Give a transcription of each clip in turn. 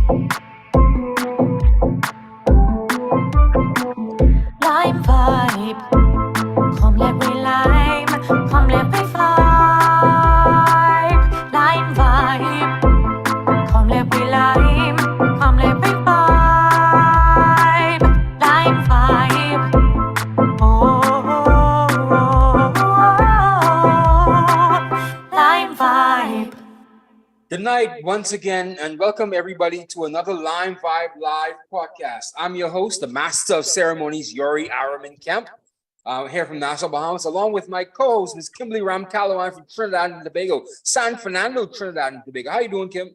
Lime vibe, come let we lime, come let we vibe. Lime vibe, come let we lime, come let we vibe. Lime vibe, oh, lime vibe. Good night once again, and welcome everybody to another LimeVibe Live podcast. I'm your host, the Master of Ceremonies, Yuri Araman Kemp. Here from Nassau, Bahamas, along with my co-host, Ms. Kimberly Ram-Calawan from Trinidad and Tobago, San Fernando, Trinidad and Tobago. How you doing, Kim?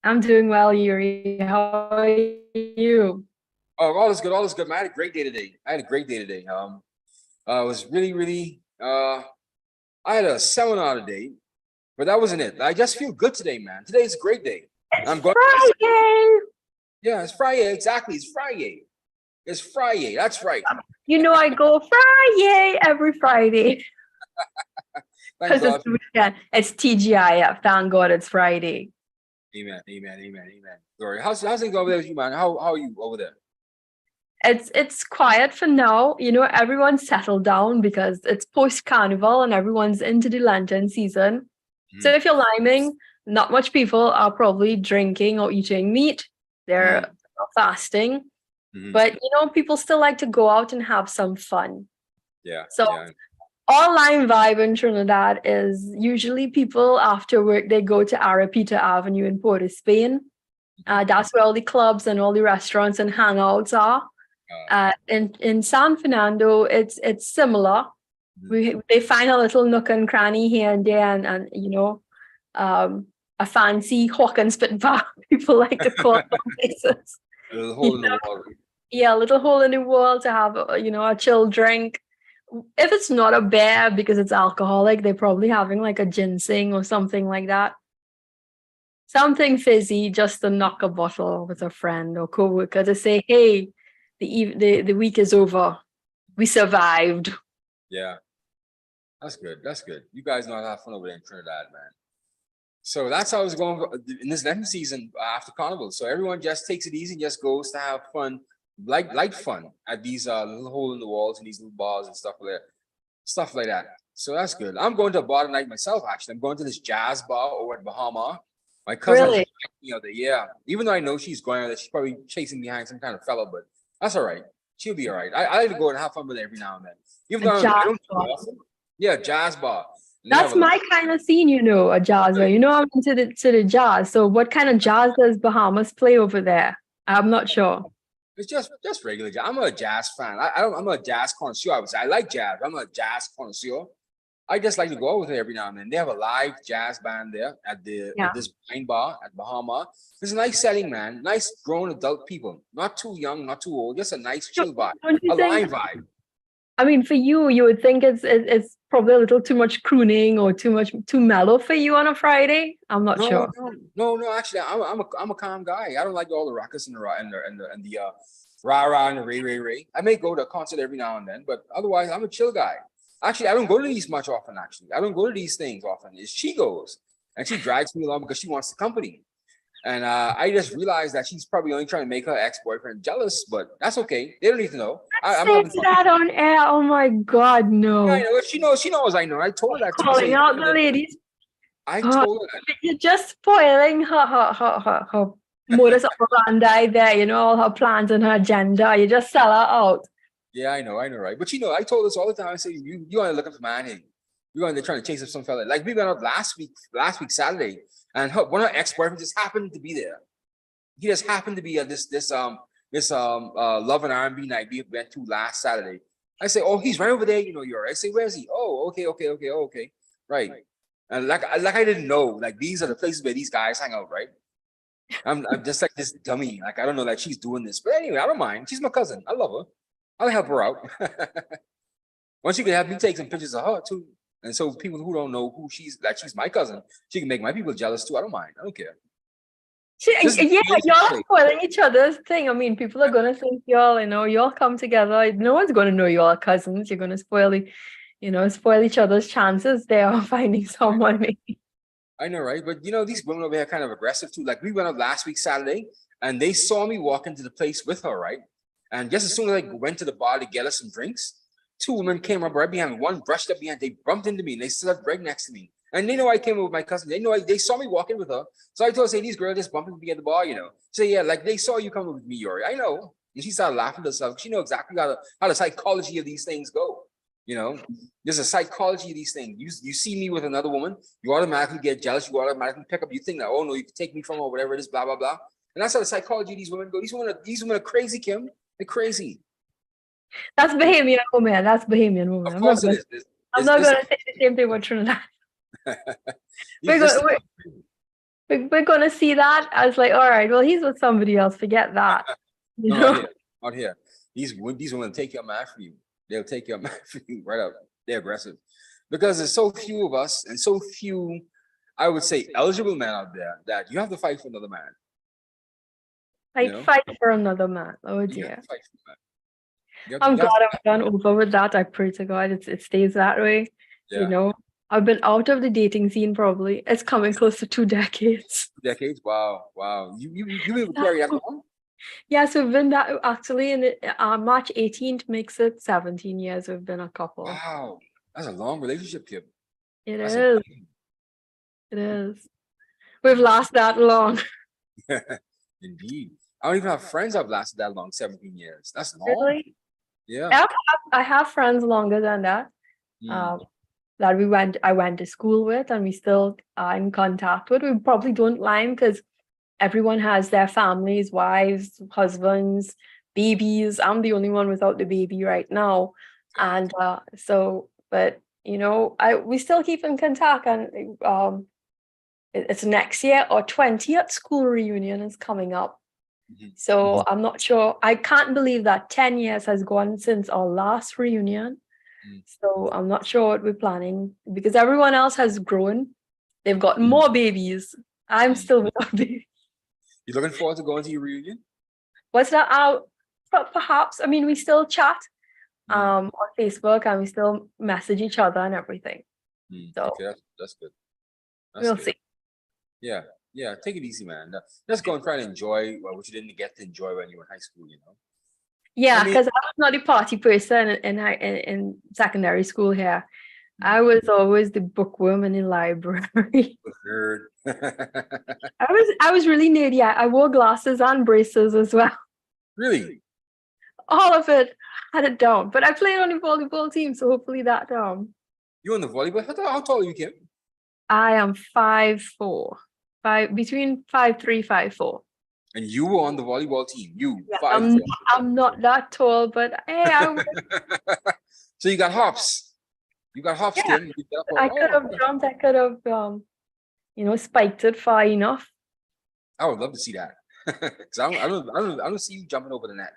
I'm doing well, Yuri. How are you? Oh, all is good, man. I had a great day today. It was really, I had a seminar today, but that wasn't it. I just feel good today, man. Today is a great day. I'm going Friday. Yeah, it's Friday. Exactly. It's Friday. That's right. You know, I go Friday every Friday. Because it's the weekend. It's TGIF. Thank God it's Friday. Amen. Glory. How's things over there with you, man? How are you over there? It's quiet for now. You know, everyone's settled down because it's post-carnival and everyone's into the Lenten season. So if you're liming, not much people are probably drinking or eating meat. They're fasting. But, you know, people still like to go out and have some fun. Yeah. So all Lime Vibe in Trinidad is usually people after work, they go to Arapita Avenue in Port of Spain. That's where all the clubs and all the restaurants and hangouts are. In San Fernando, it's similar. They find a little nook and cranny here and there, and you know, a fancy hawk and spit bar, people like to call some places. A little hole in the wall. Yeah, a little hole in the wall to have, you know, a chill drink. If it's not a beer because it's alcoholic, they're probably having like a ginseng or something like that. Something fizzy just to knock a bottle with a friend or co-worker to say, hey, the week is over. We survived. Yeah. That's good. You guys know how to have fun over there in Trinidad, man. So that's how it's going in this Lenten season after Carnival. So everyone just takes it easy and just goes to have fun, light fun at these little hole in the walls and these little bars and stuff like that. So that's good. I'm going to a bar tonight myself, actually. I'm going to this jazz bar over at Bahama. My cousin, really? Yeah. Even though I know she's going there, she's probably chasing behind some kind of fella, but that's all right. She'll be all right. I like to go and have fun with her every now and then. Even though I don't do often. Yeah, jazz bar. That's my kind of scene, you know, a jazz bar. You know, I'm into the jazz. So what kind of jazz does Bahamas play over there? I'm not sure. It's just regular jazz. I'm a jazz fan. I'm a jazz connoisseur, I would say. I like jazz. I'm a jazz connoisseur. I just like to go over there every now and then. They have a live jazz band there at this wine bar at Bahama. It's a nice setting, man. Nice grown adult people. Not too young, not too old. Just a nice chill vibe. A Lime Vibe. I mean, for you would think it's probably a little too much crooning or too mellow for you on a Friday. I'm not sure. No. Actually, I'm a calm guy. I don't like all the ruckus and the rah rah and the ray. I may go to a concert every now and then, but otherwise, I'm a chill guy. Actually, I don't go to these much often. Actually, I don't go to these things often. She goes and she drags me along because she wants the company. And I just realized that she's probably only trying to make her ex-boyfriend jealous, but that's okay. They don't need to know. I'm say that on air. Oh my God, no. Yeah, I know. She knows I know. I told her that. Calling out the ladies. I told her that. You're just spoiling her modus operandi there. You know, all her plans and her agenda. You just sell her out. Yeah, I know, right? But you know, I told this all the time. I say, you are looking for man. You're going to trying to chase up some fella. Like we went out last week Saturday. And one of her ex-boyfriends just happened to be there. He just happened to be at this Love and R&B night we went to last Saturday. I say, oh, he's right over there. You know, I say, where is he? Oh, okay, right. And like I didn't know. Like these are the places where these guys hang out, right? I'm just like this dummy. Like I don't know that she's doing this, but anyway, I don't mind. She's my cousin. I love her. I'll help her out. Once you can have me take some pictures of her too. And so people who don't know who she's my cousin, she can make my people jealous too. I don't mind. I don't care. Y'all spoiling each other's thing. I mean, people are gonna think y'all come together. No one's gonna know y'all cousins. You're gonna spoil each other's chances there of finding someone maybe. I know, right? But these women over here are kind of aggressive too. Like we went out last week Saturday, and they saw me walk into the place with her, right? And just as soon as I went to the bar to get us some drinks, two women came up right behind me. One brushed up behind, they bumped into me, and they stood up right next to me. And they know I came with my cousin. They know they saw me walking with her. So I told her, say, these girls just bumping me at the bar, you know. Say, yeah, like they saw you coming with me, Yori. I know. And she started laughing to herself. She knows exactly how the psychology of these things go. You know, there's a psychology of these things. You see me with another woman, you automatically get jealous, you automatically pick up, you think that, oh no, you can take me from her, whatever it is, blah, blah, blah. And that's how the psychology of these women go. These women are crazy, Kim. They're crazy. That's Bahamian woman. That's Bahamian woman. Of course it is. I'm not going to say the same thing with Trinidad. We're going to see that as like, all right, well, he's with somebody else. Forget that. You know? Out here. These women take your man for you. They'll take your man for you right up. They're aggressive. Because there's so few of us and so few, I would say, eligible men out there that you have to fight for another man. Fight for another man. Oh dear. I'm glad I'm done over with that. I pray to God it stays that way. Yeah. You know, I've been out of the dating scene probably. It's coming close to 2 decades. Decades? Wow. You been carry that long? Yes, we've been that actually in March 18th makes it 17 years we've been a couple. Wow. That's a long relationship, Kip. It is. We've lasted that long. Indeed. I don't even have friends I've lasted that long, 17 years. That's long. Really? Yeah. I have friends longer than that. That I went to school with and we still are in contact with. We probably don't line because everyone has their families, wives, husbands, babies. I'm the only one without the baby right now. And but you know, we still keep in contact, and it's next year. Our 20th school reunion is coming up. So I'm not sure. I can't believe that 10 years has gone since our last reunion. So I'm not sure what we're planning because everyone else has grown. They've got more babies. I'm still without babies. You looking forward to going to your reunion? What's that out? Perhaps. I mean, we still chat on Facebook and we still message each other and everything. So okay, that's good. We'll see. Yeah, take it easy, man. Just go and try to enjoy what you didn't get to enjoy when you were in high school, you know? Yeah, because I was not a party person in secondary school here. I was always the bookworm in the library. Nerd. I was really nerdy. I wore glasses and braces as well. Really? All of it. Had it down. But I played on the volleyball team, so hopefully that You on the volleyball? How tall are you, Kim? I am 5'4". Between 5'3", 5'4". And you were on the volleyball team. Yeah, I'm not that tall, but hey, So you got hops. You got hops, yeah. Kim. I could have jumped. I could have, spiked it far enough. I would love to see that. Because I don't see you jumping over the net.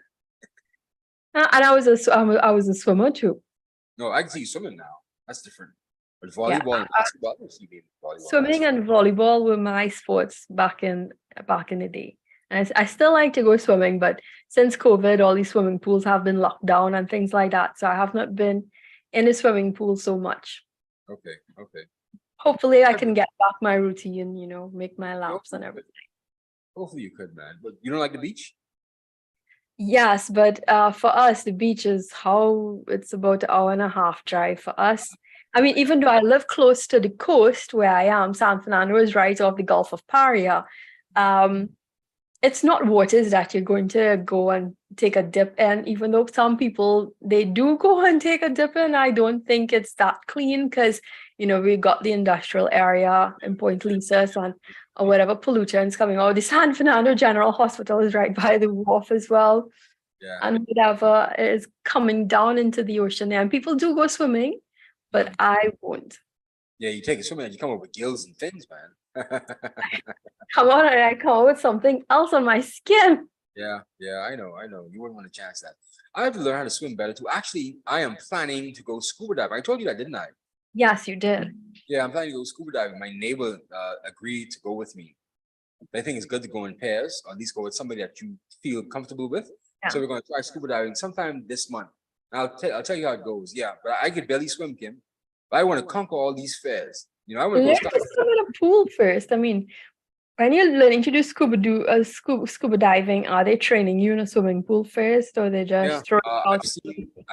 And I was a swimmer too. No, I can see you swimming now. That's different. But volleyball and basketball, I don't see you volleyball. Swimming and volleyball were my sports back in the day. And I still like to go swimming, but since COVID, all these swimming pools have been locked down and things like that. So I have not been in a swimming pool so much. Okay. Hopefully I can get back my routine, make my laps and everything. Hopefully you could, man. But you don't like the beach? Yes, but for us, the beach is it's about an hour and a half drive for us. I mean, even though I live close to the coast where I am, San Fernando is right off the Gulf of Paria. It's not waters that you're going to go and take a dip in, even though some people, they do go and take a dip in. I don't think it's that clean because, we got the industrial area in Point Lisas and or whatever pollutants coming out. The San Fernando General Hospital is right by the wharf as well. Yeah. And whatever is coming down into the ocean there. And people do go swimming, but I won't. Yeah, you take a swimming and you come up with gills and fins, man. Come on, and I come up with something else on my skin. Yeah, I know. You wouldn't want to chance that. I have to learn how to swim better too. Actually, I am planning to go scuba diving. I told you that, didn't I? Yes, you did. Yeah, I'm planning to go scuba diving. My neighbor agreed to go with me. I think it's good to go in pairs, or at least go with somebody that you feel comfortable with. Yeah. So we're going to try scuba diving sometime this month. I'll tell you how it goes. Yeah, but I could barely swim, Kim. But I want to conquer all these fears. I want to go swim in a pool first. I mean, When you're learning to do scuba diving, are they training you in a swimming pool first, or they Yeah, just throw you out?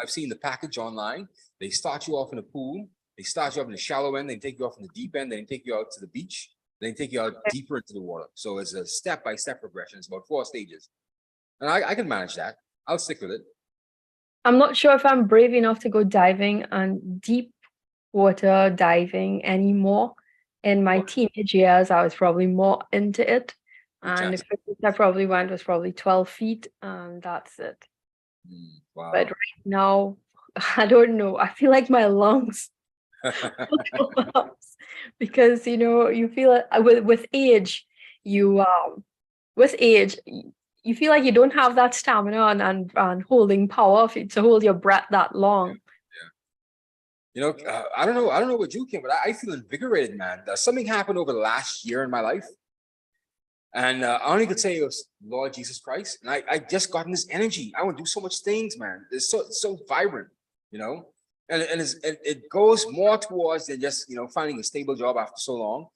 I've seen the package online. They start you off in the pool. They start you off in the shallow end. They take you off in the deep end. Then take you out to the beach. Then take you out deeper into the water. So it's a step-by-step progression. It's about 4 stages, and I can manage that. I'll stick with it. I'm not sure if I'm brave enough to go diving and deep water diving anymore. In my teenage years, I was probably more into it. Good And the chance. furthest I probably went was probably 12 feet, and that's it. Wow. But right now, I don't know. I feel like my lungs collapse because you feel it with age, you with age, you feel like you don't have that stamina and holding power to hold your breath that long. I don't know. I don't know what you can, but I feel invigorated, man. Something happened over the last year in my life. And I only could say it was Lord Jesus Christ. And I just gotten this energy. I want to do so much things, man. It's so vibrant, and it goes more towards than just, finding a stable job after so long.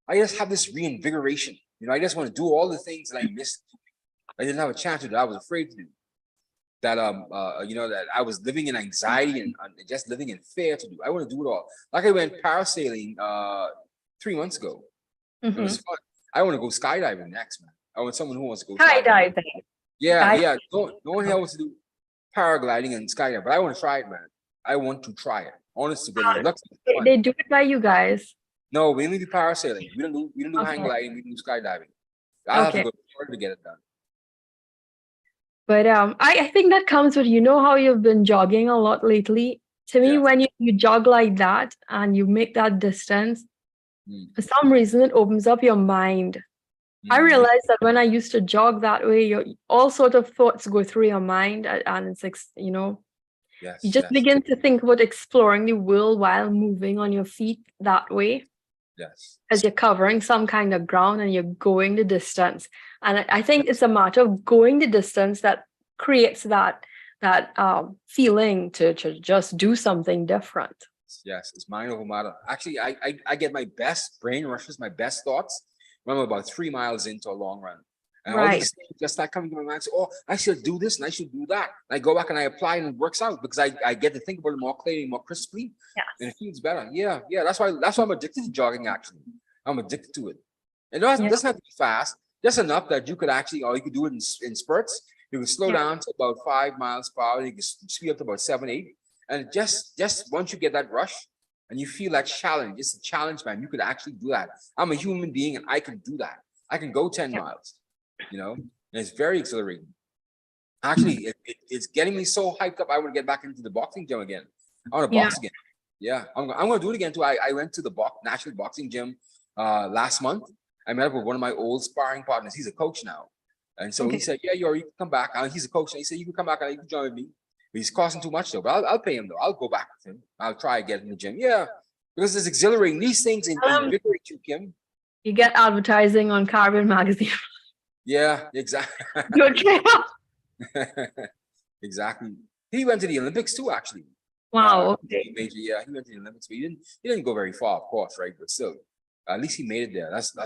I just have this reinvigoration. I just want to do all the things that I missed. I didn't have a chance to do. I was afraid to do. That that I was living in anxiety and just living in fear to do. I want to do it all. Like I went parasailing 3 months ago. It was fun. I want to go skydiving next, man. I want someone who wants to go Skydiving. Yeah. No one here wants to do paragliding and skydiving, but I want to try it, man. I want to try it. Honest to goodness. They do it by you guys. No, we only do parasailing. We don't do hang gliding. We do skydiving. I have to go to get it done. But I think that comes with, how you've been jogging a lot lately. To me, when you jog like that and you make that distance, for some reason it opens up your mind. I realized that when I used to jog that way, all sort of thoughts go through your mind, and it's like, you just begin to think about exploring the world while moving on your feet that way. Yes. As you're covering some kind of ground and you're going the distance. And I think it's a matter of going the distance that creates that feeling to just do something different. Yes, it's mind over matter. Actually, I get my best brain rushes, my best thoughts when I'm about 3 miles into a long run. And all these things just start coming to my mind. So, oh, I should do this and I should do that. And I go back and I apply and it works out because I get to think about it more clearly, more crisply. Yes. And it feels better. Yeah. That's why I'm addicted to jogging, actually. I'm addicted to it. And it doesn't have to be fast, just enough that you could actually, or you could do it in spurts. You can slow down to about 5 miles per hour. You can speed up to about 7, 8. And just once you get that rush and you feel that challenge, it's a challenge, man. You could actually do that. I'm a human being and I can do that. I can go 10 miles. And it's very exhilarating. Actually, it's getting me so hyped up. I want to get back into the boxing gym again. I want to box again. Yeah, I'm going to do it again too. I went to the National Boxing Gym last month. I met up with one of my old sparring partners. He's a coach now. And so he said, yeah, you can come back. He's a coach. And he said, you can come back and you can join me. But he's costing too much though. But I'll pay him though. I'll go back with him. I'll try again in the gym. Yeah, because it's exhilarating. These things invigorate you, Kim. You get advertising on Caribbean Magazine. Yeah, exactly. Exactly. He went to the Olympics too, actually. Wow. He went to the Olympics, but he didn't go very far, of course, right? But still, at least he made it there. That's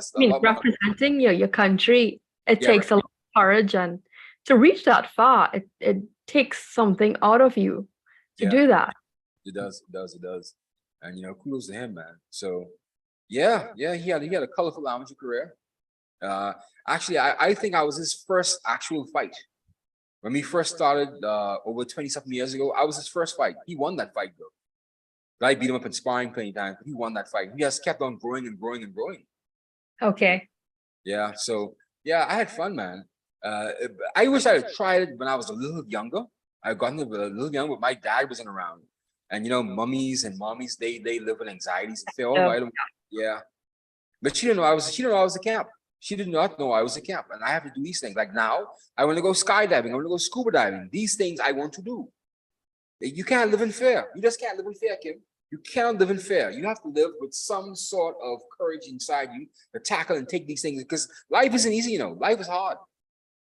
representing your country. It takes a lot of courage, and to reach that far, it takes something out of you to do that. It does. And kudos to him, man. So he had a colorful amateur career. Actually, I think I was his first actual fight. When we first started over 20-something years ago, I was his first fight. He won that fight, though. I beat him up in sparring plenty times, but he won that fight. He just kept on growing and growing and growing. Okay. Yeah, so, I had fun, man. I wish I had tried it when I was a little younger. I got into it a little younger, but my dad wasn't around. And, mummies and mommies, they live with anxieties and fear. But she didn't know I was a camp. She did not know I was a camp, and I have to do these things. Like now, I want to go skydiving. I want to go scuba diving. These things I want to do. You can't live in fear. You just can't live in fear, Kim. You cannot live in fear. You have to live with some sort of courage inside you to tackle and take these things, because life isn't easy, Life is hard.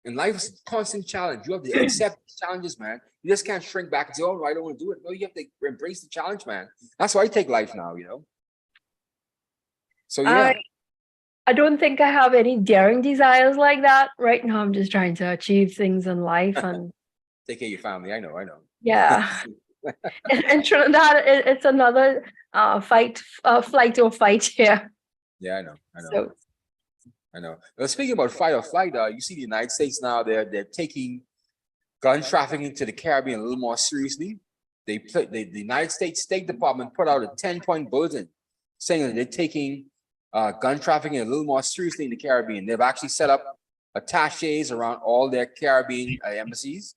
And life is a constant challenge. You have to accept challenges, man. You just can't shrink back and say, oh, no, I don't want to do it. No, you have to embrace the challenge, man. That's why I take life now, So, I don't think I have any daring desires like that. Right now, I'm just trying to achieve things in life. And Take care of your family. I know, I know. yeah, in Trinidad, it's another flight or fight here. Yeah, I know, I know, So, I know. Well, speaking about fight or flight, you see the United States now, they're taking gun trafficking to the Caribbean a little more seriously. The United States State Department put out a 10-point bulletin saying that they're taking gun trafficking a little more seriously in the Caribbean. They've actually set up attaches around all their Caribbean embassies.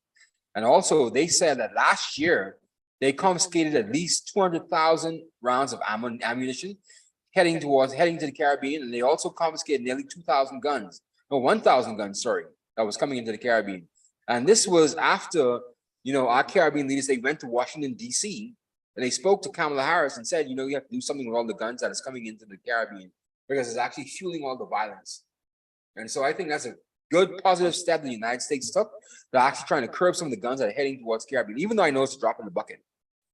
And also they said that last year they confiscated at least 200,000 rounds of ammunition heading to the Caribbean. And they also confiscated nearly 2,000 guns, no, 1,000 guns, sorry, that was coming into the Caribbean. And this was after, our Caribbean leaders, they went to Washington, D.C., and they spoke to Kamala Harris and said, you have to do something with all the guns that is coming into the Caribbean because it's actually fueling all the violence. And so I think that's a good positive step the United States took. They're actually trying to curb some of the guns that are heading towards Caribbean, even though I know it's a drop in the bucket.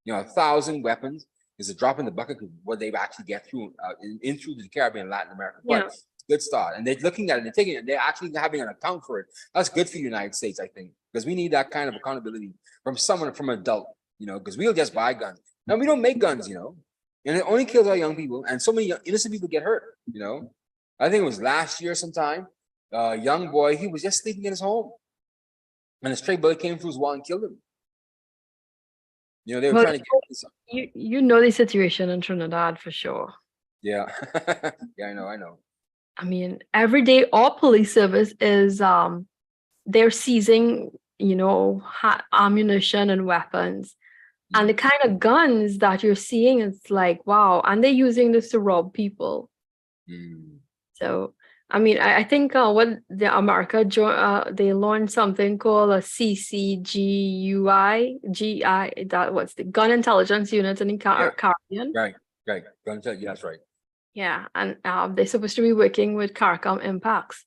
1,000 weapons is a drop in the bucket because what they've actually get through in through the Caribbean and Latin America. But it's a good start. And they're looking at it, they're taking it, they're actually having an account for it. That's good for the United States, I think, because we need that kind of accountability from someone, from an adult, because we'll just buy guns. Now we don't make guns, and it only kills our young people, and so many innocent people get hurt. I think it was last year sometime. A young boy, he was just sleeping in his home, and a stray bullet came through his wall and killed him. They were but trying to get this. you know the situation in Trinidad for sure. Yeah, yeah, I know. I mean, every day our police service is they're seizing, ammunition and weapons. And the kind of guns that you're seeing, it's like, wow. And they're using this to rob people. So, I mean, I think what the America, they launched something called a CCGUI, what's the Gun Intelligence Unit in the Caribbean. Right. Gun intelligence, that's right. Yeah, and they're supposed to be working with CARICOM impacts.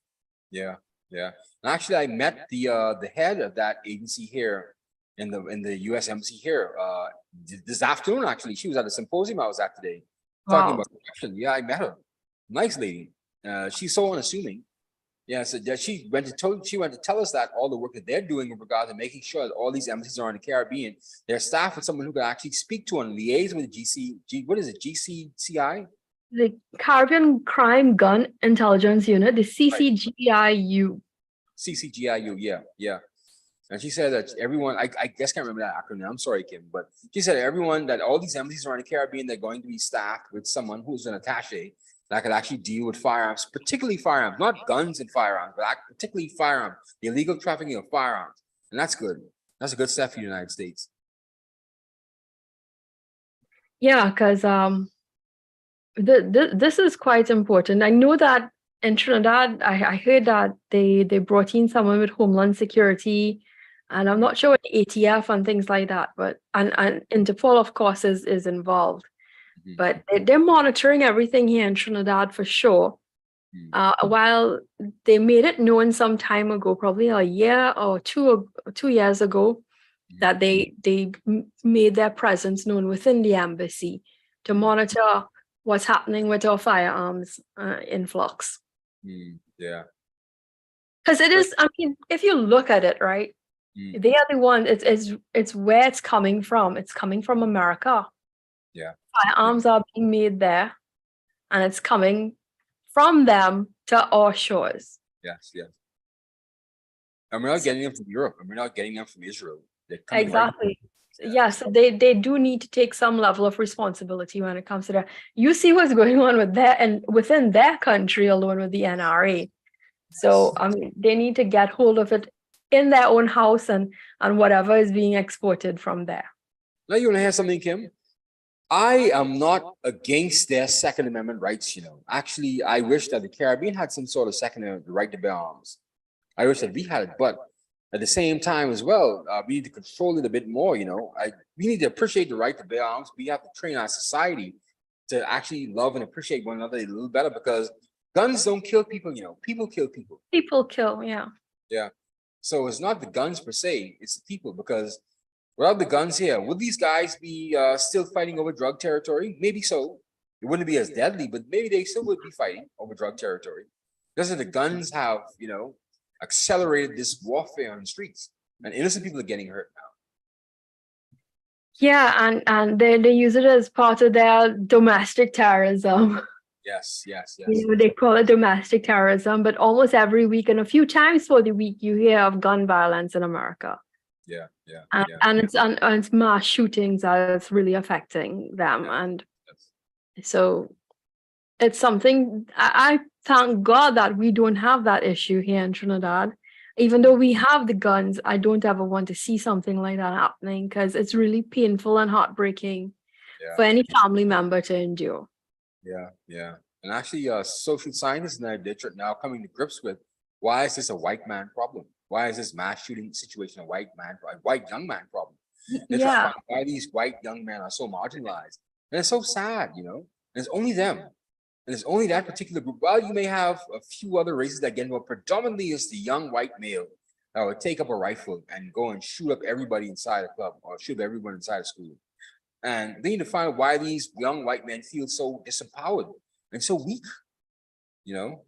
Yeah. And actually, I met the head of that agency here in the U.S. Embassy here this afternoon. Actually, she was at a symposium I was at today talking about corruption. Yeah, I met her. Nice lady. She's so unassuming. Yeah, so she went to tell us that all the work that they're doing in regard to making sure that all these embassies are in the Caribbean, they're staffed with someone who can actually speak to and liaise with the GCCI? The Caribbean Crime Gun Intelligence Unit, the CCGIU. CCGIU, yeah. And she said that everyone, I just can't remember that acronym. I'm sorry, Kim, but she said that all these embassies around the Caribbean, they're going to be staffed with someone who's an attaché that could actually deal with firearms, particularly firearms, not guns and firearms, but particularly firearms, the illegal trafficking of firearms. And that's good. That's a good step for the United States. Yeah, because this is quite important. I know that in Trinidad, I heard that they brought in someone with Homeland Security, and I'm not sure what ATF and things like that, but and Interpol, of course, is involved. But they're monitoring everything here in Trinidad for sure. While they made it known some time ago, probably a year or 2 years ago, that they made their presence known within the embassy to monitor what's happening with our firearms influx. Yeah. Because it is, I mean, if you look at it, right, they are the one, it's where it's coming from. It's coming from America. Yeah. Firearms are being made there, and it's coming from them to our shores. Yes. And we're not getting them from Europe, and we're not getting them from Israel. Exactly. Yes, they do need to take some level of responsibility when it comes to that. You see what's going on with that and within their country alone with the NRA. So I mean, they need to get hold of it in their own house and whatever is being exported from there. Now you want to hear something, Kim? I am not against their Second Amendment rights. Actually, I wish that the Caribbean had some sort of second right to bear arms. I wish that we had it, but at the same time as well, we need to control it a bit more. We need to appreciate the right to bear arms. We have to train our society to actually love and appreciate one another a little better, because guns don't kill people. People kill people. People kill, yeah. Yeah. So it's not the guns per se; it's the people. Because without the guns here, would these guys be still fighting over drug territory? Maybe so. it wouldn't be as deadly, but maybe they still would be fighting over drug territory. Because the guns have, you know, accelerated this warfare on the streets, and innocent people are getting hurt now. Yeah, and they use it as part of their domestic terrorism. Yes, yes, yes. You know, they call it domestic terrorism, but almost every week and a few times for the week you hear of gun violence in America. Yeah, yeah, And, yeah. and it's mass shootings that's really affecting them. Yeah. And Yes. so it's something I thank God that we don't have that issue here in Trinidad. Even though we have the guns, I don't ever want to see something like that happening because it's really painful and heartbreaking Yeah. for any family member to endure. Yeah, yeah. And actually, social scientists now they're now coming to grips with why is this a white man problem? Why is this mass shooting situation a white young man problem? They're trying to Yeah. find why these white young men are so marginalized. And it's so sad, you know. And it's only them. And it's only that particular group. Well, you may have a few other races that get involved. Predominantly it's the young white male that would take up a rifle and go and shoot up everybody inside a club or shoot up everyone inside a school. And they need to find why these young white men feel so disempowered and so weak, you know,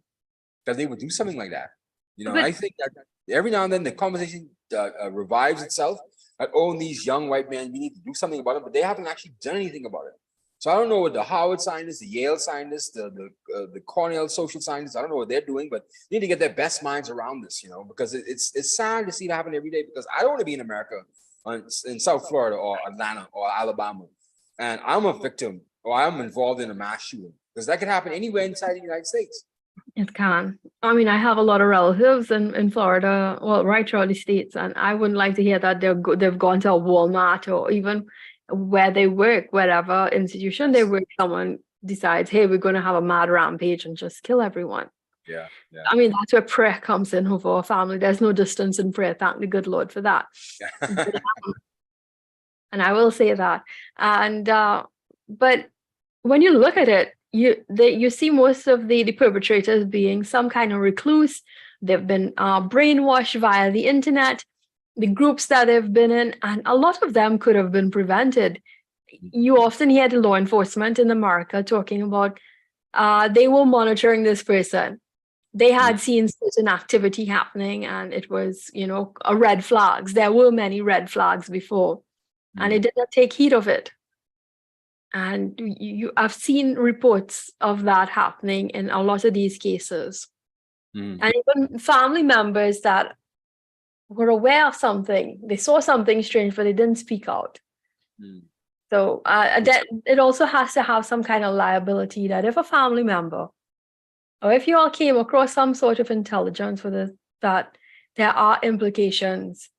that they would do something like that. You know, But- I think that every now and then the conversation revives itself that, oh, these young white men, we need to do something about it, but they haven't actually done anything about it. So I don't know what the Howard scientists, the Yale scientists, the Cornell social scientists, I don't know what they're doing, but they need to get their best minds around this, you know, because it's sad to see it happen every day, because I don't want to be in America, in South Florida or Atlanta or Alabama, and I'm a victim or I'm involved in a mass shooting, because that could happen anywhere inside the United States. It can. I mean, I have a lot of relatives in Florida, well, right throughout the states, and I wouldn't like to hear that they've gone to a Walmart or even where they work, whatever institution they work, someone decides, hey, we're going to have a mad rampage and just kill everyone. Yeah, yeah. I mean, that's where prayer comes in for a family. There's no distance in prayer. Thank the good Lord for that. And I will say that. And but when you look at it, you see most of the perpetrators being some kind of recluse. They've been brainwashed via the internet, the groups that they've been in, and a lot of them could have been prevented. You often hear the law enforcement in America talking about they were monitoring this person. They had seen certain activity happening, and it was, you know, a red flags. There were many red flags before, and it did not take heed of it. And I've seen reports of that happening in a lot of these cases. And even family members that were aware of something, they saw something strange, but they didn't speak out. So that it also has to have some kind of liability that if a family member, or if you all came across some sort of intelligence for this, that there are implications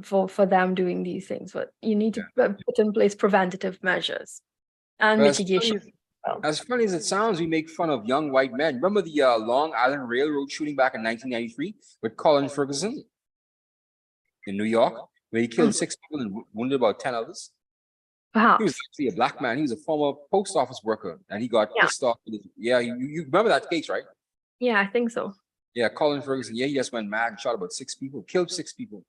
for them doing these things, but you need to put in place preventative measures and mitigation. As funny as it sounds, we make fun of young white men. Remember the Long Island Railroad shooting back in 1993 with Colin Ferguson in New York, where he killed 6 people and wounded about 10 others? Perhaps. He was actually a black man. He was a former post office worker, and he got pissed off. You remember that case, right? Yeah, I think so. Yeah, Colin Ferguson. Yeah, he just went mad and shot about 6 people, killed 6 people.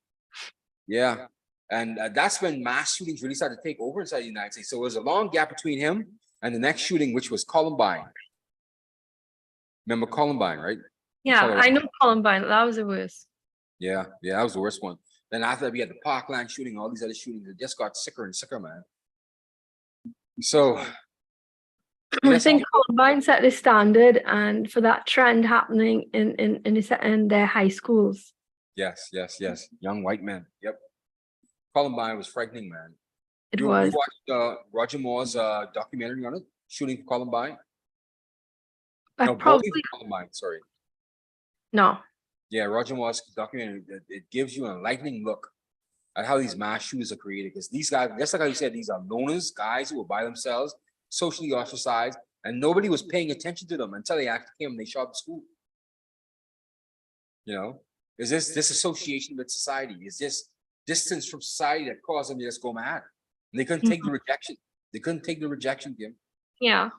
Yeah. And that's when mass shootings really started to take over inside the United States. So it was a long gap between him and the next shooting, which was Columbine. Remember Columbine, right? Yeah, I know Columbine. That was the worst. Yeah, that was the worst one. Then after that, we had the Parkland shooting, all these other shootings. It just got sicker and sicker, man. So I think Columbine set the standard, and for that trend happening in their high schools. Yes. Young white men. Yep. Columbine was frightening, man. It You was. watched Roger Moore's documentary on it, Shooting for Columbine? I No, probably Bullying for Columbine, sorry. no. Yeah, Roger Moore's documentary, it gives you an enlightening look at how these mass shooters are created. Because these guys, just like I said, these are loners, guys who were by themselves, socially ostracized, and nobody was paying attention to them until they actually came and they shot the school. You know, is this disassociation with society? Is this distance from society that caused them to just go mad? And they couldn't take the rejection. They couldn't take the rejection, Kim. Yeah.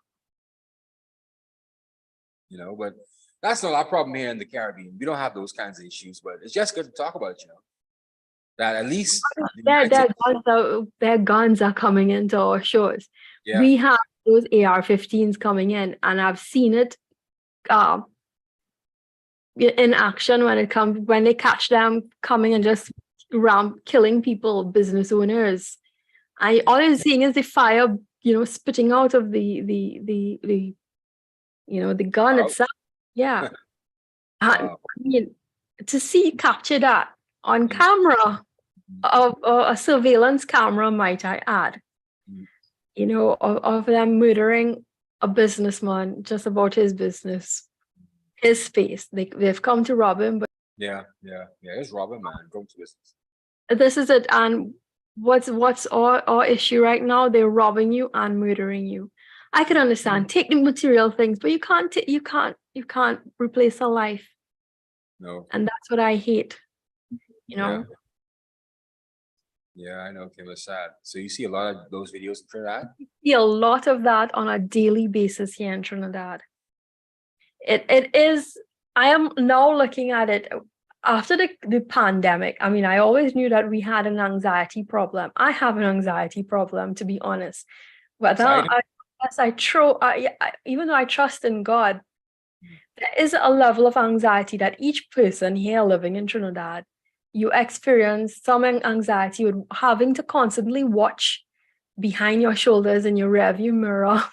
You know, but that's not our problem here in the Caribbean. We don't have those kinds of issues, but it's just good to talk about it, you know. That at least Their guns are coming into our shores. Yeah. We have those AR-15s coming in, and I've seen it in action when they catch them coming and just killing people, business owners. All I'm seeing is the fire, spitting out of the gun itself. Yeah. And, I mean, to see capture that on camera, of a surveillance camera, might I add, of them murdering a businessman just about his business, his space. They've come to rob him, but it's robbing, man. Go to business. This is it. And what's our issue right now? They're robbing you and murdering you. I can understand taking material things, but you can't replace a life. No. And that's what I hate. Yeah, I know, Kim. It's sad. So you see a lot of those videos in Trinidad? You see a lot of that on a daily basis here in Trinidad. It is. I am now looking at it after the pandemic. I mean, I always knew that we had an anxiety problem. I have an anxiety problem, to be honest. But even though I trust in God, there is a level of anxiety that each person here living in Trinidad, you experience some anxiety with having to constantly watch behind your shoulders in your rearview mirror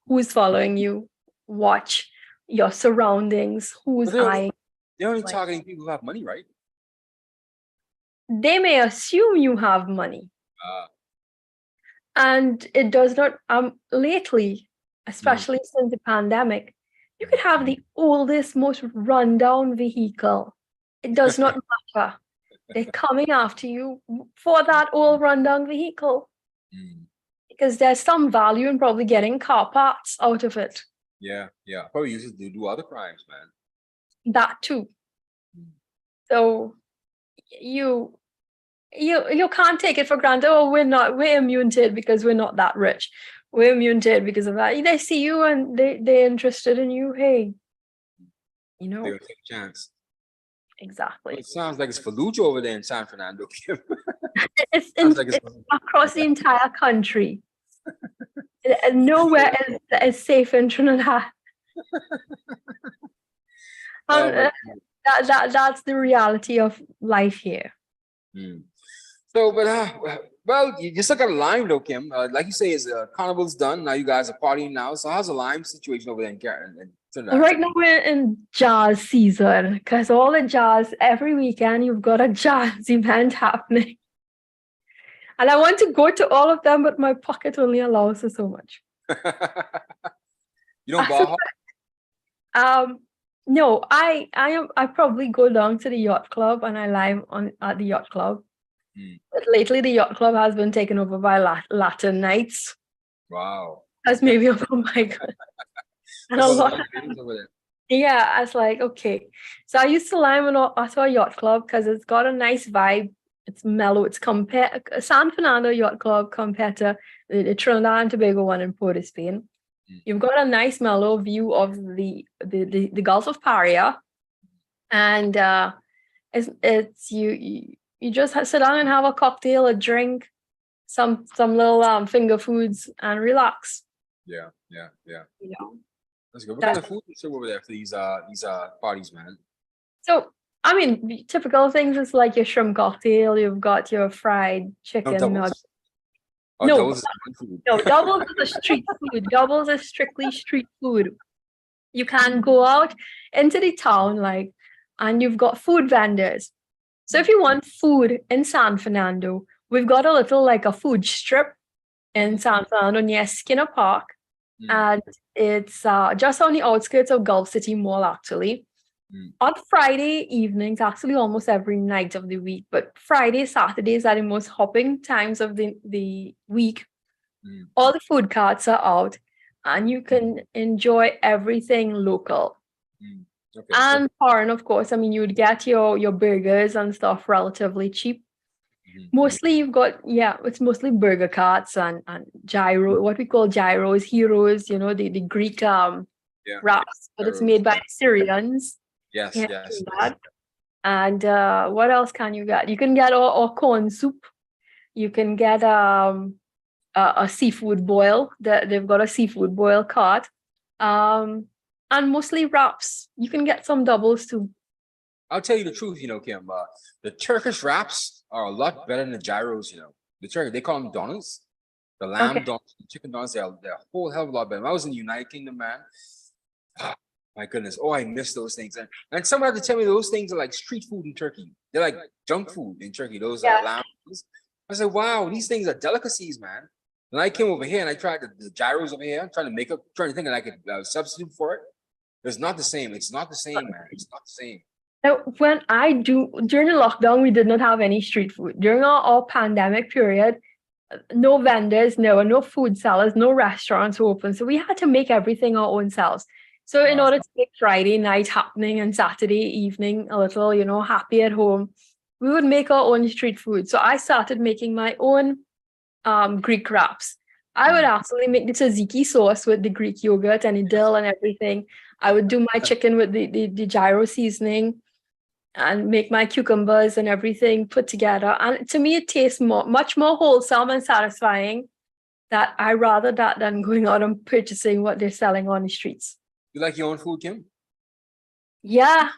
who's following you, watch your surroundings, who's eyeing. They're only targeting people who have money, right? They may assume you have money. And it does not, lately, especially since the pandemic, you could have the oldest, most rundown vehicle. It does not matter. They're coming after you for that old rundown vehicle. Because there's some value in probably getting car parts out of it. Yeah. Probably use it to do other crimes, man. That too. So you can't take it for granted. Oh, we're immune to it because we're not that rich. We're immune to it because of that. They see you and they're interested in you. Hey, they're gonna take a chance. Exactly. It sounds like it's Fallujah over there in San Fernando. it's across the entire country. Nowhere is safe in Trinidad. That's the reality of life here. So, but you just look at Lime though, Kim. Like you say, is carnival's done now? You guys are partying now. So how's the Lime situation over there in Trinidad? Right now we're in jazz season because all the jazz, every weekend you've got a jazz event happening. And I want to go to all of them, but my pocket only allows for so much. You don't ball hop? No, I probably go down to the yacht club and I live at the yacht club. But lately the yacht club has been taken over by Latin nights. Wow. That's maybe oh my god. And a lot yeah, I was like, okay. So I used to lime at a yacht club because it's got a nice vibe. It's mellow. It's San Fernando Yacht Club compared to the Trinidad and Tobago one in Port of Spain. You've got a nice mellow view of the Gulf of Paria, and it's you just sit down and have a cocktail, a drink, some little finger foods, and relax. Yeah. You know. That's good. What kind of food is over there for these parties, man? So, I mean, typical things is like your shrimp cocktail. You've got your fried chicken. Doubles? No, doubles is a street food. Doubles is strictly street food. You can go out into the town, and you've got food vendors. So if you want food in San Fernando, we've got a food strip in San Fernando near Skinner Park. And it's just on the outskirts of Gulf City Mall, actually. On Friday evenings, actually almost every night of the week, but Fridays, Saturdays are the most hopping times of the week. All the food carts are out and you can enjoy everything local. Okay, and foreign, of course. I mean, you'd get your burgers and stuff relatively cheap. Mostly you've got, it's mostly burger carts and gyro, what we call gyros, heroes, the Greek wraps, but it's made by Syrians. Yes. And what else can you get? You can get all corn soup. You can get a seafood boil. They've got a seafood boil cart. And mostly wraps. You can get some doubles too. I'll tell you the truth, Kim. The Turkish wraps are a lot better than the gyros. The Turkish, they call them donuts. The lamb Okay. donuts, the chicken donuts, they're a whole hell of a lot better. When I was in the United Kingdom, man. My goodness. Oh, I miss those things. And someone had to tell me those things are like street food in Turkey. They're like junk food in Turkey. Those Yeah. lamb. I said, wow, these things are delicacies, man. When I came over here and I tried the gyros over here, trying to think that I could substitute for it. It's not the same. It's not the same, man. It's not the same. Now, during the lockdown, we did not have any street food. During our pandemic period, no vendors, no food sellers, no restaurants were open. So we had to make everything our own selves. So in Wow. order to make Friday night happening and Saturday evening a little, happy at home, we would make our own street food. So I started making my own Greek wraps. I would actually make the tzatziki sauce with the Greek yogurt and the dill and everything. I would do my chicken with the gyro seasoning and make my cucumbers and everything put together. And to me, it tastes much more wholesome and satisfying. That I rather that than going out and purchasing what they're selling on the streets. You like your own food, Kim? Yeah,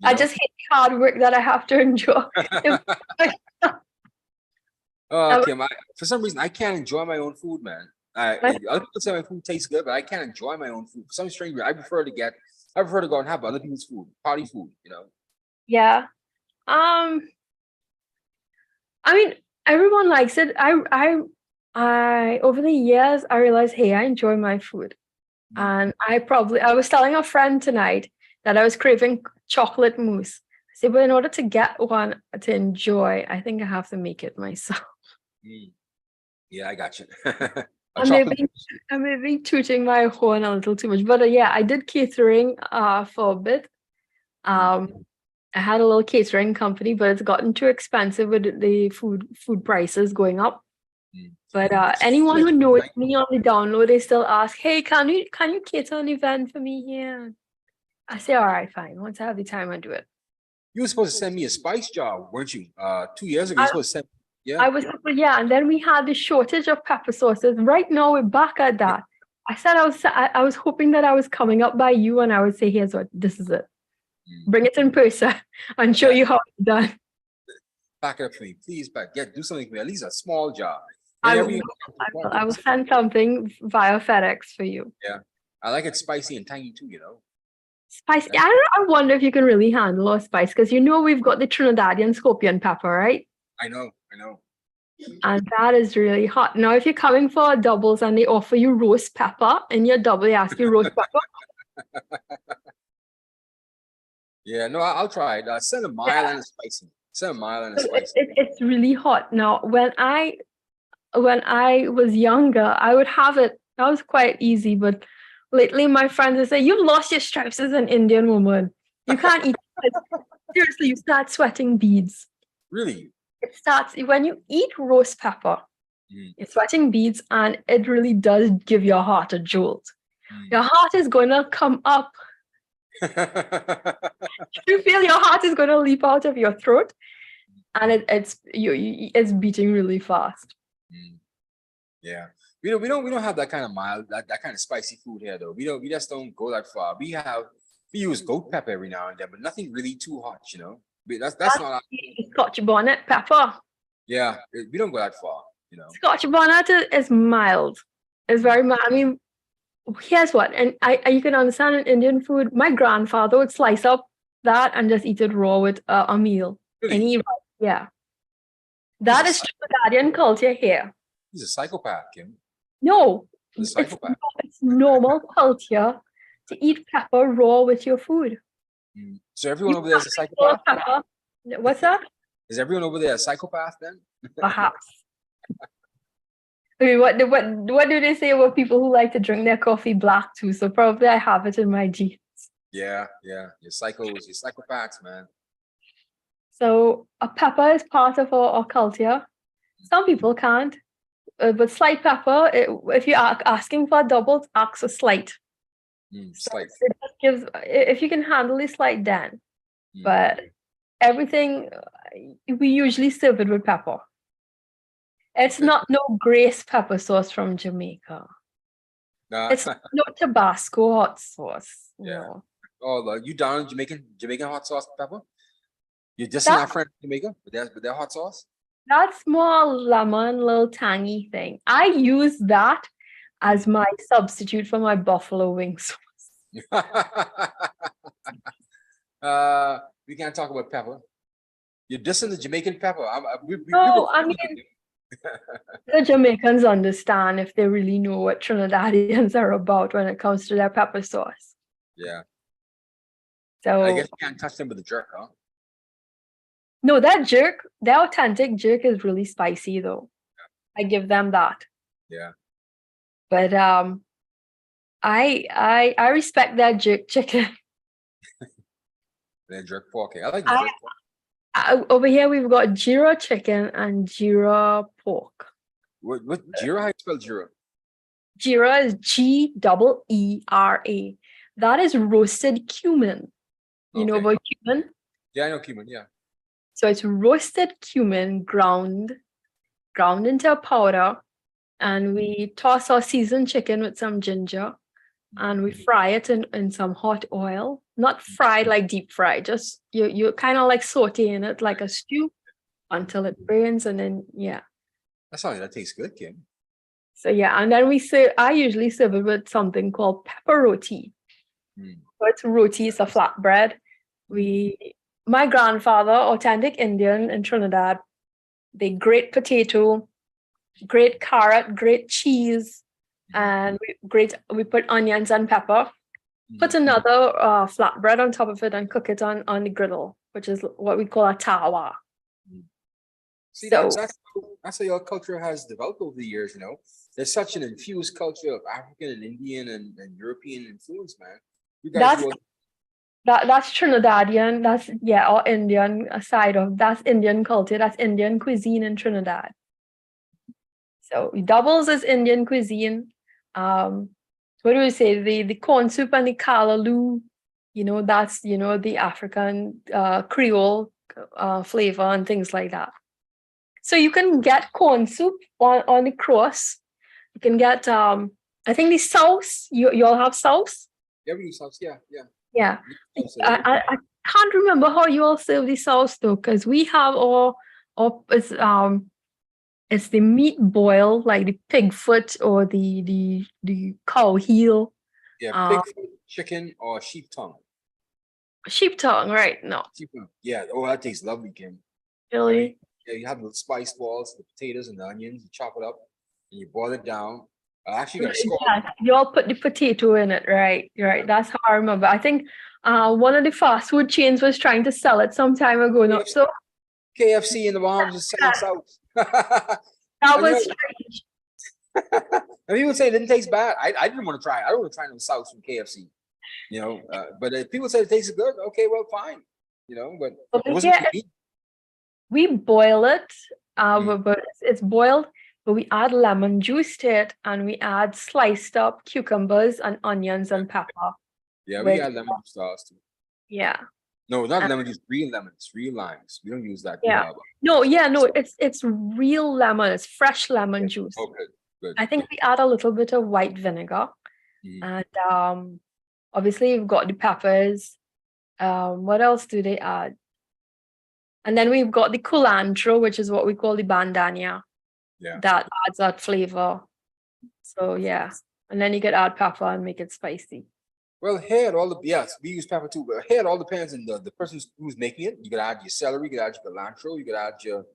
I know? just hate the hard work that I have to endure. Kim, for some reason, I can't enjoy my own food, man. Other people say my food tastes good, but I can't enjoy my own food. For some strange reason, I prefer to go and have other people's food, party food, Yeah. I mean, everyone likes it. I over the years, I realized, hey, I enjoy my food. And I was telling a friend tonight that I was craving chocolate mousse. I said, but in order to get one to enjoy, I think I have to make it myself. Yeah, I got you. I may be tooting my horn a little too much, but yeah, I did catering for a bit. I had a little catering company, but it's gotten too expensive with the food prices going up. But anyone who knows me on the download, they still ask, "Hey, can you cater an event for me here?" I say, "All right, fine. Once I have the time, I do it." You were supposed to send me a spice jar, weren't you? 2 years ago, you were supposed to send. Yeah. I was, yeah, and then we had the shortage of pepper sauces. Right now, we're back at that. I said I was hoping that I was coming up by you, and I would say, "Here's what this is it. Bring it in person and show you how it's done." Pack it up for me, please. Do something for me. At least a small jar. I will send something via FedEx for you. Yeah, I like it spicy and tangy too. Spicy. I wonder if you can really handle our spice because we've got the Trinidadian scorpion pepper, right? I know. And that is really hot. Now, if you're coming for doubles and they offer you roast pepper in your double, they ask you roast pepper. Yeah, no, I'll try it. Send a mile and a spicy. Send a mile and a spicy. It's really hot. Now, when I was younger, I would have it. That was quite easy. But lately, my friends would say, "You've lost your stripes as an Indian woman. You can't eat it." Seriously, you start sweating beads. Really? It starts when you eat roast pepper. You're sweating beads, and it really does give your heart a jolt. Your heart is going to come up. You feel your heart is going to leap out of your throat, and it's beating really fast. Yeah, we don't have that kind of mild, that kind of spicy food here though. We just don't go that far. We use goat pepper every now and then, but nothing really too hot, That's not Scotch bonnet pepper. Yeah, we don't go that far, Scotch bonnet is mild. It's very mild. I mean, here's what, and you can understand in Indian food. My grandfather would slice up that and just eat it raw with a meal. Really? Yeah, that is Trinidadian culture here. He's a psychopath, Kim. No, He's a psychopath. it's normal culture to eat pepper raw with your food. So everyone over there is a psychopath? Pepper. What's that? Is everyone over there a psychopath then? Perhaps. I mean, what do they say about people who like to drink their coffee black too? So probably I have it in my genes. Yeah. You're psychopaths, man. So a pepper is part of our culture. Some people can't. But slight pepper, if you're asking for doubles, ask for slight. Slight. So it just gives, if you can handle the slight, then. But everything, we usually serve it with pepper. It's Okay. not no Grace pepper sauce from Jamaica. Nah. It's no Tabasco hot sauce. Yeah. No. Oh, you down in Jamaican hot sauce pepper? You're just in That our friend in Jamaica with their hot sauce? that's more lemon, little tangy thing. I use that as my substitute for my buffalo wing sauce. We can't talk about pepper. You're dissing the Jamaican pepper. No, I mean the Jamaicans understand if they really know what Trinidadians are about when it comes to their pepper sauce. Yeah. I So guess you can't touch them with a jerk, huh? no, that jerk, the authentic jerk is really spicy though. I give them that. Yeah. But I respect that jerk chicken. Then jerk pork. I like the I, jerk pork. over here we've got Jira chicken and Jira pork. What Jira? How you spell Jira? Jira is Geera. That is roasted cumin. You know Okay. about cumin? Yeah, I know cumin. Yeah. So it's roasted cumin ground into a powder, and we toss our seasoned chicken with some ginger, and we fry it in some hot oil. Not fried like deep fry, just you kind of like sauteing it like a stew until it burns, and then yeah. That tastes good, Kim. So yeah, and then I usually serve it with something called pepper roti. So it's roti, it's a flatbread. My grandfather, authentic Indian in Trinidad, they grate potato, grate carrot, grate cheese, and we put onions and pepper. Put another flatbread on top of it and cook it on the griddle, which is what we call a tawa. See, So that's how your culture has developed over the years, you know. There's such an infused culture of African and Indian and European influence, man. You guys that's Trinidadian, or Indian side of that's Indian culture, that's Indian cuisine in Trinidad. So doubles is Indian cuisine. What do we say? The corn soup and the callaloo, that's the African Creole flavor and things like that. So you can get corn soup on the cross. You can get I think the sauce. You all have sauce? Yeah, we use sauce. Yeah. Yeah. I can't remember how you all serve the sauce though, because we have it's the meat boil, like the pig foot or the cow heel. Yeah, pig foot, chicken, or sheep tongue. Sheep tongue, right? No. Sheep tongue. Yeah. Oh, that tastes lovely, Kim. Really? Yeah, you have the spice balls, the potatoes and the onions, you chop it up and you boil it down. Actually, you got to scald. Yeah, you all put the potato in it, right? Right. That's how I remember. I think one of the fast food chains was trying to sell it some time ago. Not so. KFC in the Bahamas is selling sauce. That was strange. And people say it didn't taste bad. I didn't want to try it. I don't want to try no sauce from KFC. But if people say it tastes good, okay, well, fine. But it wasn't for me. We boil it, but it's boiled, but we add lemon juice to it, and we add sliced up cucumbers and onions and pepper. Yeah, we add lemon juice sauce too. Yeah. No, not lemon juice, real lemons, real limes. We don't use that. Yeah. No, it's real lemon. It's fresh lemon juice. Okay, good. I think we add a little bit of white vinegar, and obviously you've got the peppers. What else do they add? And then we've got the culantro, which is what we call the bandania. Yeah. That adds that flavor. So yeah. And then you could add pepper and make it spicy. Well, here we use pepper too, but here it all depends on the person who's making it. You could add your celery, you could add your cilantro, you could add your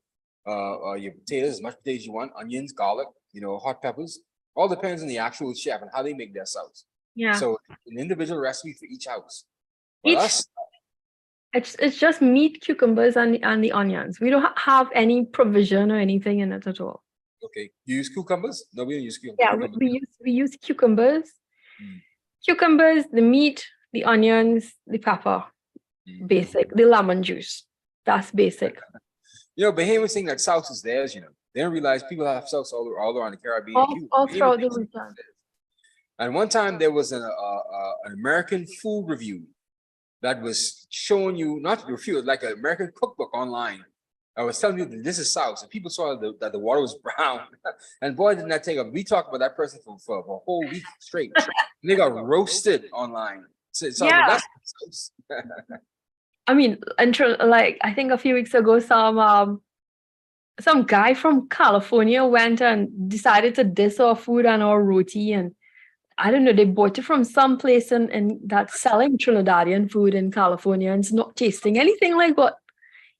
potatoes, as much potatoes you want, onions, garlic, hot peppers. All depends on the actual chef and how they make their sauce. Yeah. So an individual recipe for each house. It's just meat, cucumbers, and the onions. We don't have any provision or anything in it at all. Okay. You use cucumbers? No, we don't use cucumbers. Yeah, we use cucumbers. Cucumbers, the meat, the onions, the pepper. Basic. The lemon juice. That's basic. Bahamians think that sauce is theirs, They don't realize people have sauce all around the Caribbean. All throughout the region. And one time there was an American food review that was showing you, not review, like an American cookbook online. I was telling you that this is South, so people saw that the water was brown, and boy, did that take up. We talked about that person for a whole week straight. And they got roasted online. So Yeah. that's I mean, like I think a few weeks ago, some guy from California went and decided to diss our food and our roti, and I don't know, they bought it from some place in that's selling Trinidadian food in California, and it's not tasting anything like what,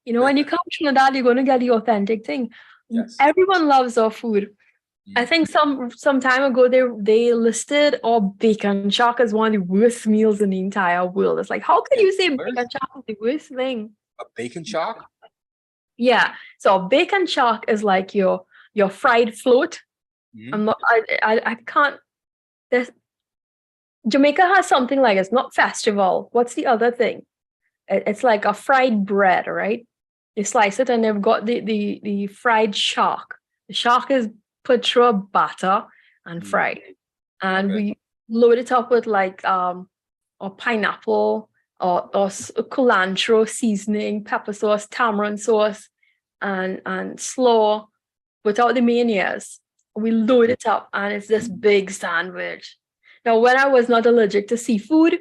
when you come to Trinidad, you're going to get the authentic thing. Yes. Everyone loves our food. I think some time ago they listed our bacon shark as one of the worst meals in the entire world. It's like, how can you say bacon shark is the worst thing? A bacon shark? Yeah. So bacon shark is like your fried float. I can't. Jamaica has something like it's not festival. What's the other thing? It's like a fried bread, right? You slice it and they've got the fried shark. The shark is put through a batter and fried. And we load it up with like or pineapple or cilantro seasoning, pepper sauce, tamarind sauce, and slaw without the mayonnaise. We load it up and it's this big sandwich. Now, when I was not allergic to seafood,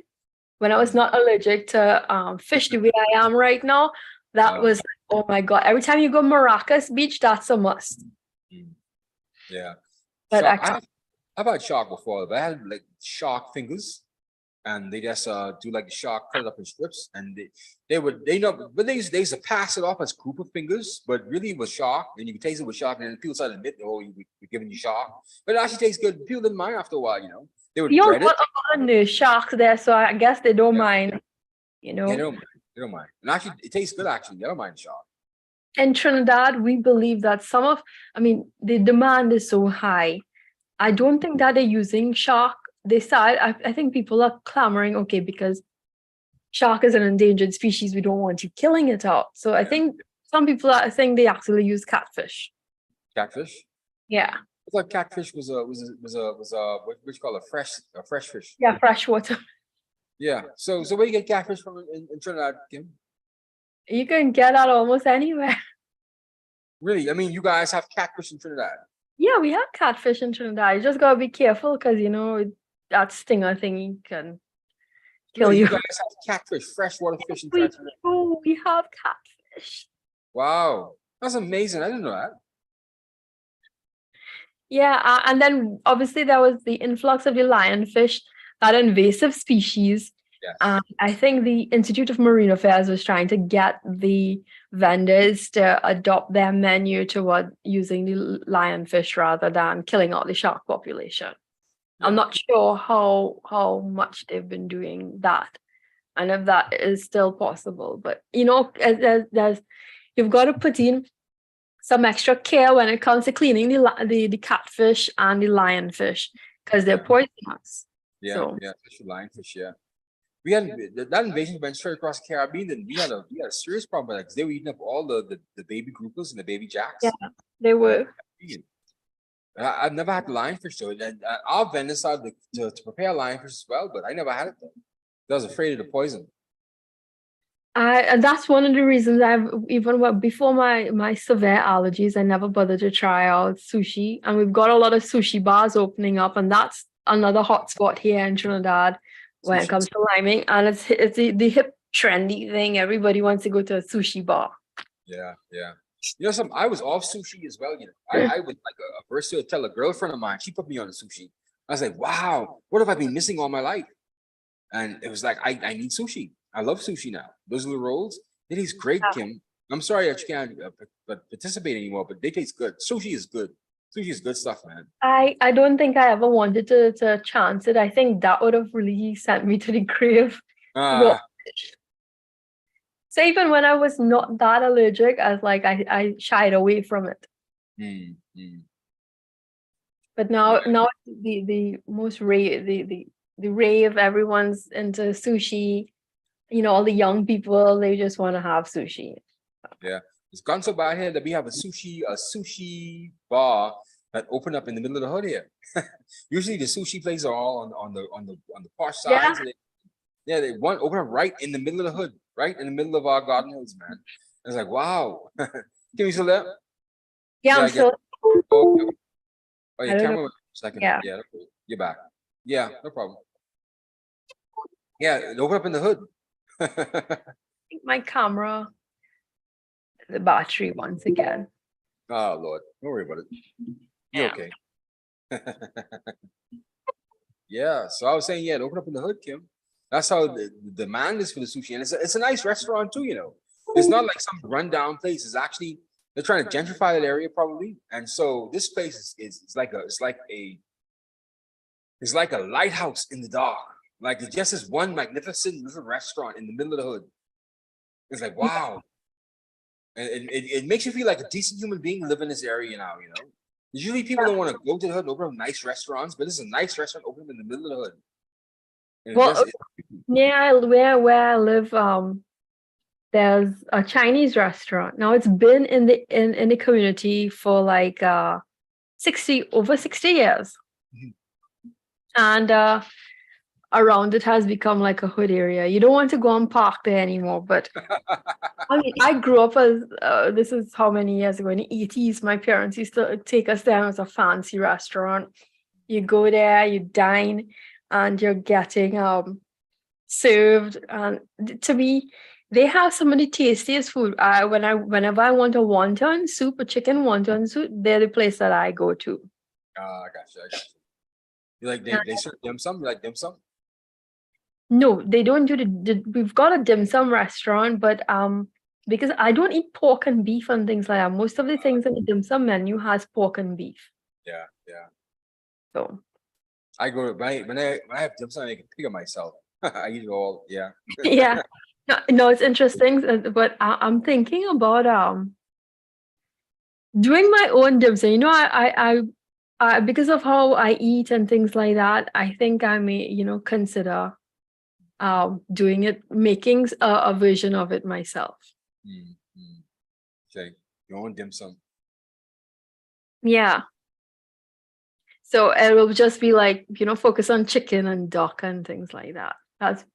when I was not allergic to fish the way I am right now, that was, oh my God. Every time you go Maracas Beach, that's a must. Yeah. But So I've had shark before, but I had like shark fingers, and they just do like the shark, cut it up in strips, and but they used to pass it off as group of fingers, but really it was shark, and you can taste it with shark, and then people started to admit, oh, we're giving you shark, but it actually tastes good. People didn't mind after a while, They would bread it. A lot of sharks there, so I guess they don't mind. They don't mind. And actually, it tastes good. Actually, they don't mind shark. In Trinidad, we believe that the demand is so high. I don't think that they're using shark. I think people are clamoring, okay, because shark is an endangered species. We don't want you killing it out. So I think some people think they actually use catfish. Catfish? Yeah. I thought catfish was what you call a fresh fish. Yeah, freshwater. Yeah. So where you get catfish from in Trinidad, Kim? You can get that almost anywhere. Really? I mean, you guys have catfish in Trinidad? Yeah, we have catfish in Trinidad. You just gotta be careful because that stinger thingy can kill you. You guys have catfish, freshwater fish in Trinidad? Oh, we have catfish. Wow, that's amazing. I didn't know that. Yeah, and then obviously there was the influx of the lionfish, that invasive species. Yes. I think the Institute of Marine Affairs was trying to get the vendors to adopt their menu toward using the lionfish rather than killing out the shark population. Yeah. I'm not sure how much they've been doing that, and if that is still possible. But you've got to put in some extra care when it comes to cleaning the catfish and the lionfish because they're poisonous. Yeah, especially lionfish. Yeah. We had that invasion went straight across the Caribbean, and we had a serious problem because they were eating up all the baby groupers and the baby jacks. Yeah, they were. I've never had the lionfish though, and our vendors started to prepare lionfish as well, but I never had it though. I was afraid of the poison. And that's one of the reasons before my severe allergies, I never bothered to try out sushi. And we've got a lot of sushi bars opening up, and that's another hot spot here in Trinidad when it comes to liming, and it's the hip trendy thing. Everybody wants to go to a sushi bar. Yeah. I was off sushi as well. I was like a versatile tell a girlfriend of mine. She put me on the sushi. I was like, wow, what have I been missing all my life? And it was like I need sushi. I love sushi now. Those little rolls, it is great, Kim. I'm sorry that you can't participate anymore, but they taste good. Sushi is good. Sushi is good stuff, man. I don't think I ever wanted to chance it. I think that would have really sent me to the grave. So even when I was not that allergic, I shied away from it. But now the most the rave, everyone's into sushi. All the young people, they just want to have sushi. Yeah. It's gone so bad here that we have a sushi bar that opened up in the middle of the hood here. Usually the sushi places are all on the posh sides. Yeah. They open up right in the middle of the hood, right in the middle of our Garden Hills, man. It's like, wow. Kim, you still there? Yeah, Yeah, I'm I guess. still. Oh, your I don't know. camera went for a second. Yeah. Yeah, okay. You're back. Yeah, no problem. Yeah, open up in the hood. My camera, the battery once again. Oh Lord, don't worry about it. You're okay. Yeah, so I was saying, yeah, open up in the hood, Kim. That's how the demand is for the sushi, and it's a nice restaurant too. You know, it's not like some rundown place. It's actually they're trying to gentrify that area probably, and so this place is like a lighthouse in the dark. Like it's just this one magnificent little restaurant in the middle of the hood. It's like wow, and it makes you feel like a decent human being living in this area now. You know, usually people don't want to go to the hood and open up nice restaurants, but this is a nice restaurant open in the middle of the hood. And Well, where I live, there's a Chinese restaurant. Now it's been in the community for like 60 years. Mhm. And around it has become like a hood area. You don't want to go and park there anymore. But I mean, I grew up as this is how many years ago in the 80s. My parents used to take us there. It was a fancy restaurant. You go there, you dine, and you're getting served. And to me, they have some of the tastiest food. Whenever I want a wonton soup, a chicken wonton soup, they're the place that I go to. I got you. You like they serve dim sum? You like dim sum? No, they don't do we've got a dim sum restaurant, but because I don't eat pork and beef and things like that. Most of the things in the dim sum menu has pork and beef. Yeah. So I go when I have dim sum, I make a pig of myself. I eat it all. Yeah. yeah. No, it's interesting, but I'm thinking about doing my own dim sum. You know, I because of how I eat and things like that, I think I may, consider doing it, making a version of it myself. Okay, your own dim sum. Yeah. So it will just be like, focus on chicken and duck and things like that. That's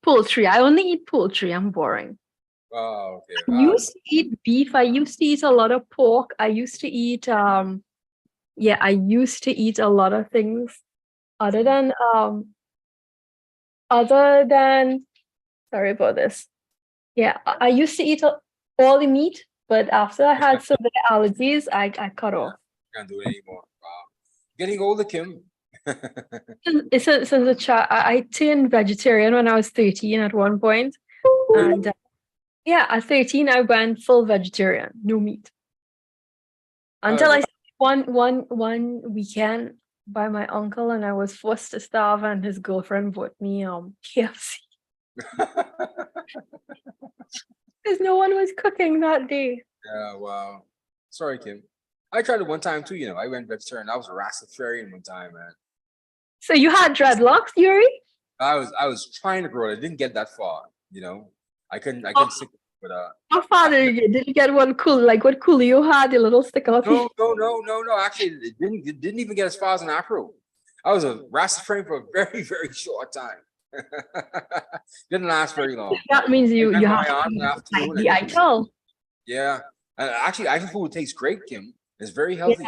poultry. I only eat poultry. I'm boring. Oh, okay. I used to eat beef. I used to eat a lot of pork. I used to eat I used to eat a lot of things other than sorry about this. Yeah, I used to eat all the meat, but after I had some allergies, I cut off. Can't do it anymore. Wow. Getting older, Kim. Since a child, I turned vegetarian when I was 13 at one point, and at 13 I went full vegetarian, no meat, until I one weekend by my uncle, and I was forced to starve, and his girlfriend bought me KFC because no one was cooking that day. Yeah, wow. Sorry, Kim. I tried it one time too. I went vegetarian. I was a Rastafarian one time, man. So you had dreadlocks, Yuri? I was trying to grow it. I didn't get that far. I couldn't stick with it. How far did you get? Did you get one cool, like what Coolio had, the little sticker? No. Actually, it didn't even get as far as an afro. I was a Rastafarian for a very, very short time. Didn't last very long. That means you have to I tell. Yeah. And actually, Asian food tastes great, Kim. It's very healthy.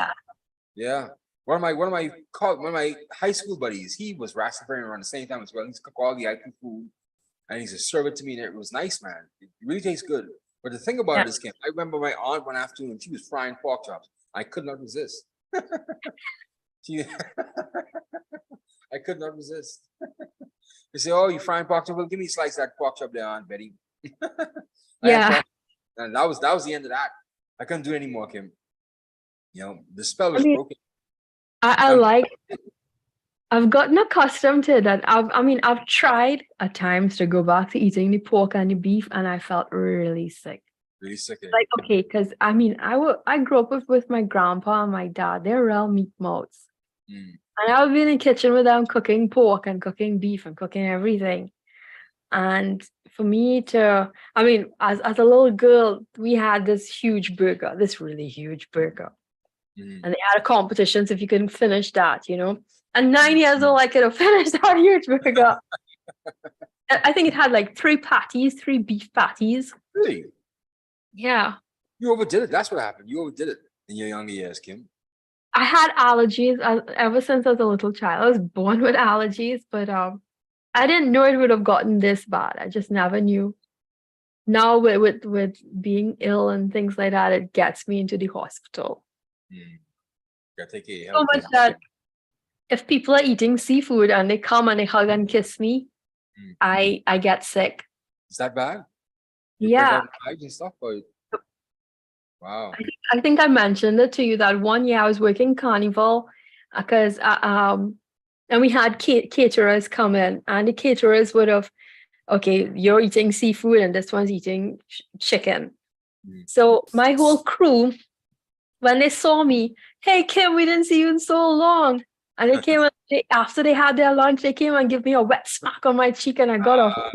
Yeah. One of my high school buddies, he was Rastafarian around the same time as well. He used to cook all the Asian food, and he used to serve it to me, and it was nice, man. It really tastes good. But the thing about it is, Kim, I remember my aunt one afternoon, she was frying pork chops. I could not resist. I could not resist. They say, "Oh, you frying pork chop? Well, give me a slice of that pork chop there, Aunt Betty." And that was the end of that. I couldn't do it anymore, Kim. The spell was broken. I've gotten accustomed to that. I've tried at times to go back to eating the pork and the beef, and I felt really sick. Really sick. Like, okay, because I grew up with my grandpa and my dad. They're real meat mouths. And I would be in the kitchen with them cooking pork and cooking beef and cooking everything. And for me to, as a little girl, we had this really huge burger. And they had a competition, so if you couldn't finish that, And 9 years old, I could have finished that huge burger. I think it had like 3 beef patties. Really? Yeah. You overdid it. That's what happened. You overdid it in your younger years, Kim. I had allergies ever since I was a little child. I was born with allergies, but I didn't know it would have gotten this bad. I just never knew. Now with being ill and things like that, it gets me into the hospital. Gotta take care of your So health, much Kim. that if people are eating seafood and they come and they hug and kiss me, I get sick. Is that bad? You break Yeah. out in hives and stuff, or wow. I think I mentioned it to you that one year I was working carnival because and we had caterers come in, and the caterers would have, okay, you're eating seafood and this one's eating chicken. So my whole crew, when they saw me, hey Kim, we didn't see you in so long. And they came and after they had their lunch, they came and give me a wet smack on my cheek, and I got off.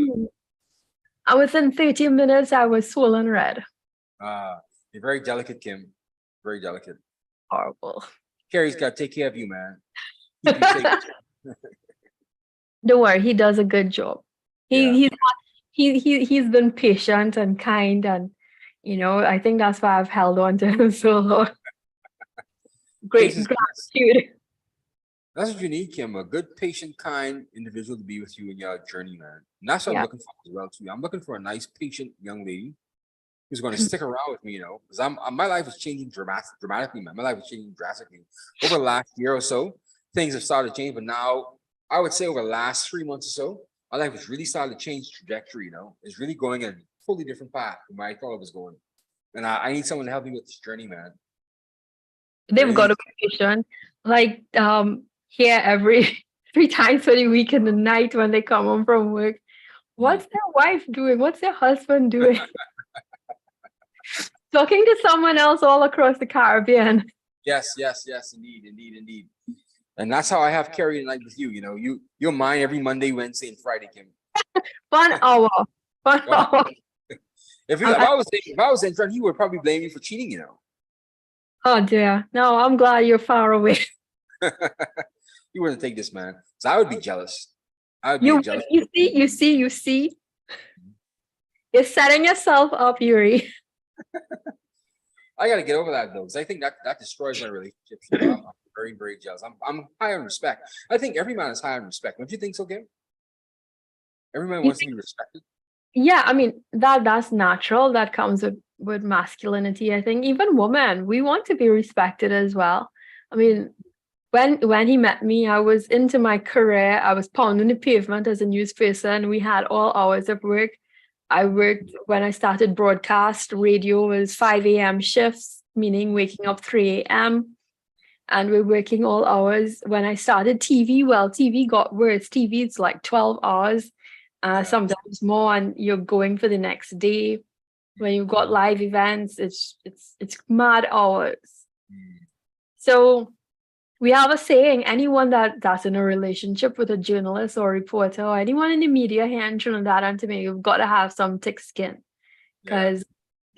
And within 30 minutes, I was swollen red. You're very delicate, Kim. Very delicate. Horrible. Carrie's got to take care of you, man. Keep you safe. Don't worry, he does a good job. Yeah. He's been patient and kind, and I think that's why I've held on to him so long. Great Patience- gratitude. That's what you need, Kim. A good, patient, kind individual to be with you in your journey, man. And that's what I'm looking for as well, too. I'm looking for a nice, patient young lady who's going to stick around with me, because my life is changing dramatically, man. My life is changing drastically. Over the last year or so, things have started to change, but now I would say over the last 3 months or so, my life has really started to change trajectory, It's really going in a totally different path from where I thought it was going. And I need someone to help me with this journey, man. They've got to be patient. Like here every 3 times for the week in the night when they come home from work. What's their wife doing? What's their husband doing? Talking to someone else all across the Caribbean. Yes, indeed. And that's how I have Carrie tonight with you. You're mine every Monday, Wednesday, and Friday, Kim. 1 hour. 1 hour. If I was in front, he would probably blame you for cheating, Oh dear. No, I'm glad you're far away. You wouldn't take this, man. So I would be jealous. I would be jealous. You see. You're setting yourself up, Yuri. I got to get over that though, because I think that destroys my relationships. I'm very, very jealous. I'm high on respect. I think every man is high on respect. Don't you think so, Kim? Every man wants to be respected. Yeah, I mean that's natural. That comes with masculinity. I think even women, we want to be respected as well. I mean, when he met me, I was into my career. I was pounding the pavement as a news person. We had all hours of work. I worked when I started broadcast. Radio was 5 a.m. shifts, meaning waking up 3 a.m. And we're working all hours. When I started TV, well, TV got worse. TV it's like 12 hours, sometimes more, and you're going for the next day. When you've got live events, it's mad hours. So we have a saying: anyone that's in a relationship with a journalist or reporter or anyone in the media here in Trinidad and Tobago, you've got to have some thick skin, because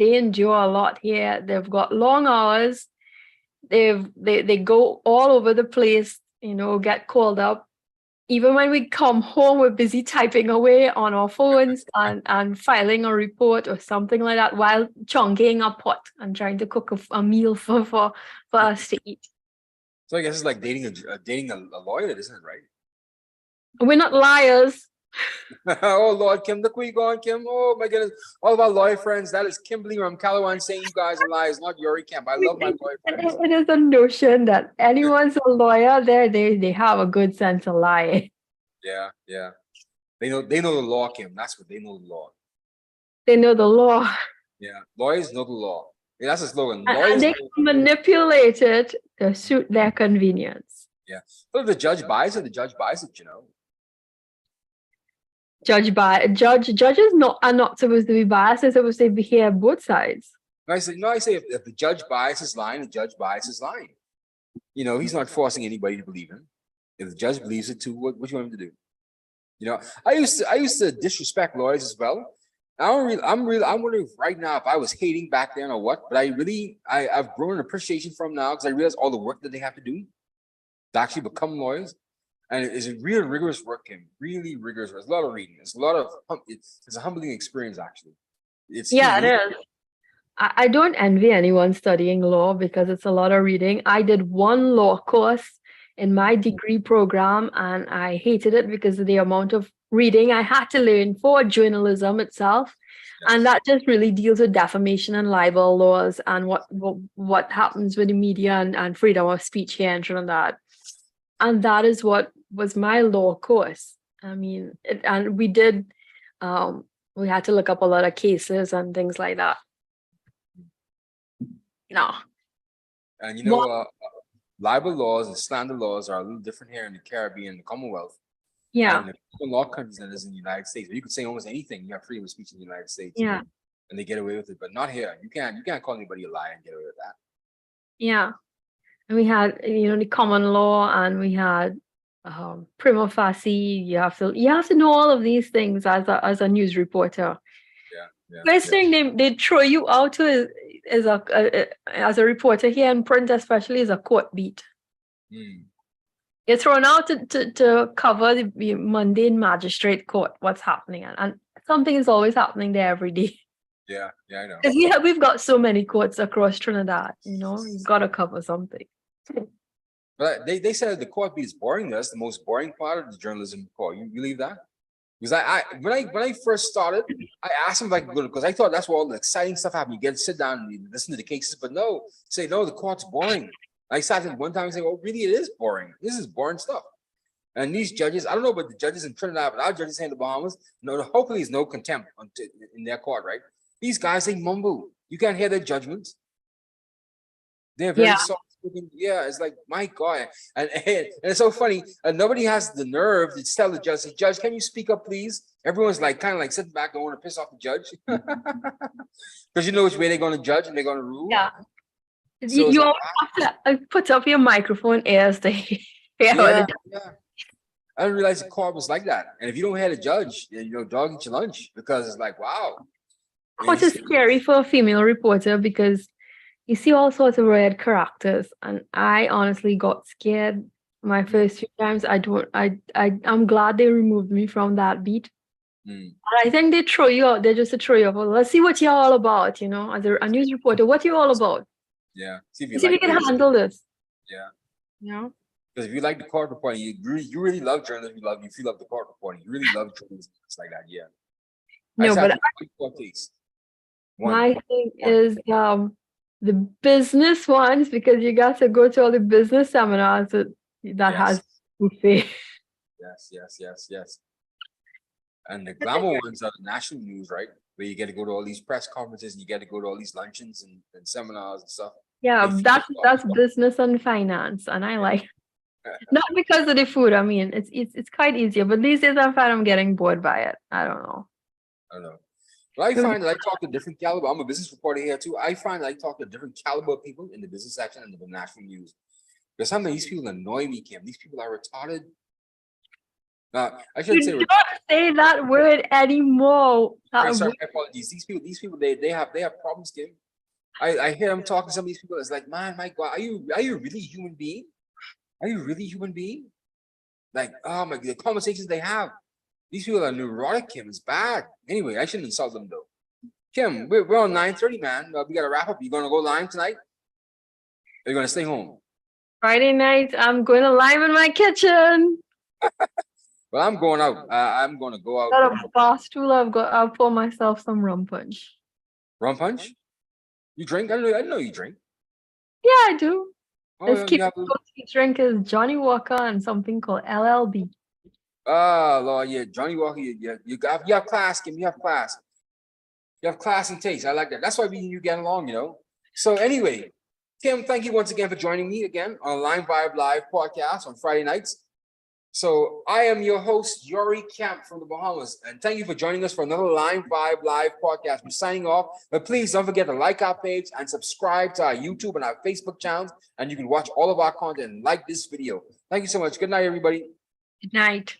they endure a lot here. They've got long hours. They go all over the place, get called up. Even when we come home, we're busy typing away on our phones and filing a report or something like that while chunking a pot and trying to cook a meal for us to eat. So I guess it's like dating a lawyer, isn't it, right? We're not liars. Oh Lord, Kim, look where you going, Kim. Oh my goodness. All of our lawyer friends, that is Kimberly from Calawan saying you guys are liars, not Yuri Kemp. I love my lawyer friends. It is a notion that anyone's a lawyer there, they have a good sense of lying. Yeah. They know the law, Kim. That's what they know the law. They know the law. Yeah. Lawyers know the law. Yeah, that's a slogan. And Lawyers they manipulate it to suit their convenience. Yeah. But if the judge buys it, Judges are not supposed to be biased. They're supposed to hear both sides. I say if the judge buys his line, the judge buys his line. He's not forcing anybody to believe him. If the judge believes it too, what do you want him to do? I used to disrespect lawyers as well. I'm wondering right now if I was hating back then or what, but I've grown an appreciation from now, because I realize all the work that they have to do to actually become lawyers. And it's a real rigorous work, Kim. Really rigorous work. It's a lot of reading. It's a humbling experience, actually. It is. I don't envy anyone studying law because it's a lot of reading. I did one law course in my degree program and I hated it because of the amount of reading I had to learn for journalism itself. And Yes. that just really deals with defamation and libel laws and what happens with the media and freedom of speech here in Trinidad. And that is what was my law course. I mean, and we had to look up a lot of cases and things like that. No. And you What? know, libel laws and slander laws are a little different here in the Caribbean, the Commonwealth, Yeah. and the law countries than it is in the United States. Where you can say almost anything. You have freedom of speech in the United States. Yeah. And they get away with it, but not here. You can't call anybody a liar and get away with that. Yeah. And we had, the common law and we had prima facie. You have to know all of these things as a news reporter. Yeah. First thing they throw you out to is as a reporter here in print, especially, is a court beat. You're thrown out to cover the mundane magistrate court, what's happening, and something is always happening there every day. Yeah, I know. Because we've got so many courts across Trinidad, you've got to cover something. But they said the court beat is boring. That's the most boring part of the journalism part. You believe that? Because when I first started, I asked him if I could go because I thought that's where all the exciting stuff happened. You get to sit down and you listen to the cases, but no, the court's boring. I sat in one time and say, "Oh, really? It is boring. This is boring stuff." And these judges, I don't know about the judges in Trinidad, but our judges here in the Bahamas, hopefully there's no contempt in their court, right? These guys, they mumble. You can't hear their judgments. They're very soft. Yeah, it's like, my God. And it's so funny. And nobody has the nerve to tell the judge, say, "Judge, can you speak up, please?" Everyone's like kind of like sitting back, don't want to piss off the judge. Because you know which way they're going to judge and they're going to rule. Yeah. So you always have to put up your microphone ears to hear. Yeah. I didn't realize the court was like that. And if you don't hear the judge, dog eat your lunch, because it's like, wow. Court is scary for a female reporter because you see all sorts of red characters, and I honestly got scared my first few times. I'm glad they removed me from that beat. I think they throw you out there just to throw you out. Well, let's see what you're all about, as a news reporter. What you all about? Yeah. See if you can handle this. Yeah. Because if you like the court reporting, you really love journalism. If you love the court reporting, you really love journalism. It's like that. Yeah. No, but my thing is the business ones, because you got to go to all the business seminars that has buffet. Yes. And the glamour ones are the national news, right? Where you get to go to all these press conferences and you get to go to all these luncheons and seminars and stuff. Yeah, that's business and finance, and I like not because of the food. I mean, it's quite easier, but these days I find I'm getting bored by it. I don't know. But I find that I talk to different caliber. I'm a business reporter here too. I find that I talk to different caliber of people in the business section and the national news. Because some of these people annoy me, Kim. These people are retarded. I shouldn't say. Don't say that word anymore. Sorry, my apologies. These people, they have problems, Kim. I hear them talking to some of these people. It's like, man, my God, are you really a human being? Are you really a human being? Like, oh my God, the conversations they have. These people are neurotic, Kim. It's bad. Anyway, I shouldn't insult them though. Kim, we're on 9:30, man. We got to wrap up. You gonna go live tonight? Or you gonna stay home? Friday night, I'm going to live in my kitchen. Well, I'm going out. I'm going to go out. Got a bar stool. I'll pour myself some rum punch. Rum punch? You drink? I didn't know you drink. Yeah, I do. Oh, This kid's drink is Johnny Walker and something called LLB. Oh, Lord, yeah, Johnny Walker. You have class, Kim. You have class. You have class and taste. I like that. That's why me and you get along, So anyway, Kim, thank you once again for joining me again on LimeVibe Live podcast on Friday nights. So I am your host, Yori Camp from the Bahamas, and thank you for joining us for another LimeVibe Live podcast. We're signing off, but please don't forget to like our page and subscribe to our YouTube and our Facebook channels, and you can watch all of our content and like this video. Thank you so much. Good night, everybody. Good night.